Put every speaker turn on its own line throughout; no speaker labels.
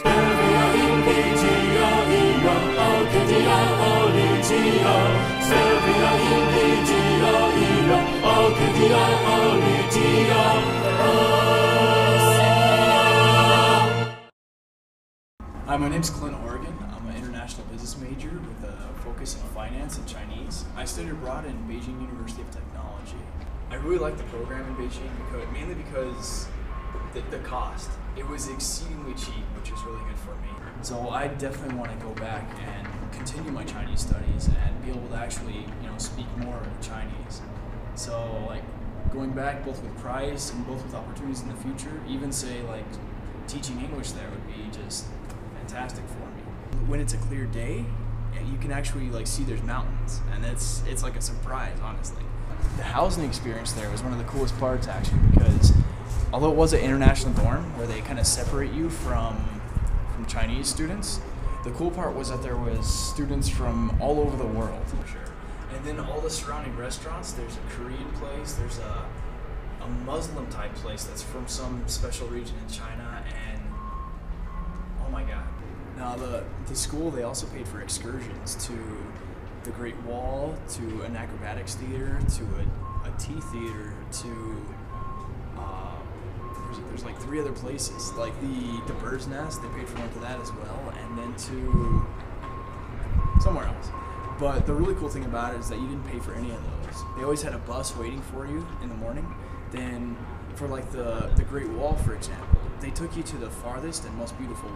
Hi, my name's Clint Oregon. I'm an international business major with a focus in finance and Chinese. I studied abroad in Beijing University of Technology. I really like the program in Beijing mainly because the cost. It was exceedingly cheap, which was really good for me. So I definitely want to go back and continue my Chinese studies and be able to actually, speak more Chinese. So like going back both with price and both with opportunities in the future, even say like teaching English there would be just fantastic for me. When it's a clear day, you can actually like see there's mountains, and it's like a surprise, honestly. The housing experience there was one of the coolest parts actually, because although it was an international dorm where they kind of separate you from Chinese students, the cool part was that there was students from all over the world, for sure. And then all the surrounding restaurants, there's a Korean place, there's a Muslim type place that's from some special region in China, and oh my god. Now the school, they also paid for excursions to the Great Wall, to an acrobatics theater, to a tea theater, to there's like 3 other places, like the Bird's Nest, they paid for one to that as well, and then to somewhere else. But the really cool thing about it is that you didn't pay for any of those. They always had a bus waiting for you in the morning. Then for like the Great Wall, for example, they took you to the farthest and most beautiful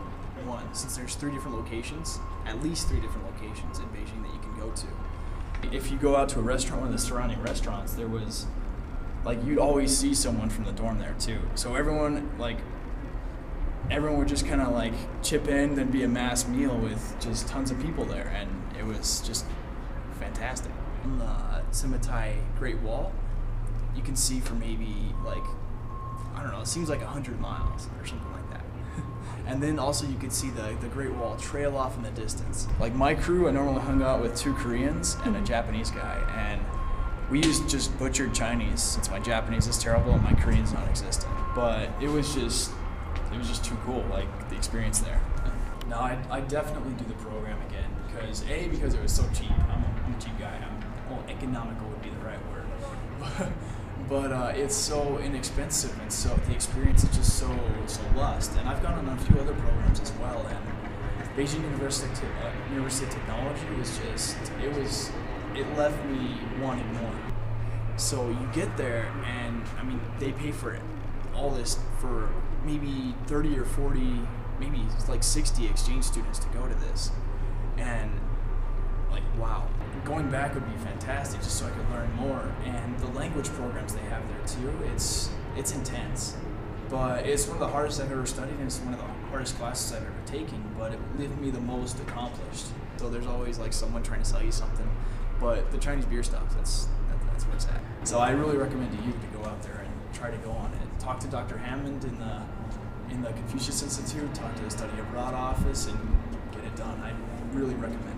one, since there's 3 different locations, at least 3 different locations in Beijing that you can go to. If you go out to a restaurant, one of the surrounding restaurants, there was, like, you'd always see someone from the dorm there too. So everyone would just kind of like chip in, then be a mass meal with just tons of people there, and it was just fantastic. On the Simitai Great Wall, you can see for maybe like, I don't know, it seems like 100 miles or something like that. And then also you could see the Great Wall trail off in the distance. Like my crew, I normally hung out with 2 Koreans and a Japanese guy, and we used just butchered Chinese since my Japanese is terrible and my Korean's non-existent. But it was just too cool, like the experience there. No, I definitely do the program again because it was so cheap. I'm a cheap guy. Well, economical would be the right word. But it's so inexpensive, and so the experience is just so lust. And I've gone on a few other programs as well, and Beijing University of Technology was just, it left me wanting more. So you get there, and I mean, they pay for it, all this for maybe 30 or 40, maybe like 60 exchange students to go to this. And like, wow. Going back would be fantastic just so I could learn more. And the language programs they have there too, it's intense. But it's one of the hardest I've ever studied, and it's one of the hardest classes I've ever taken, but it left me the most accomplished. So there's always like someone trying to sell you something. But the Chinese beer stuff, that's where it's at. So I really recommend to you to go out there and try to go on it. Talk to Dr. Hammond in the Confucius Institute, talk to the study abroad office, and get it done. I really recommend it.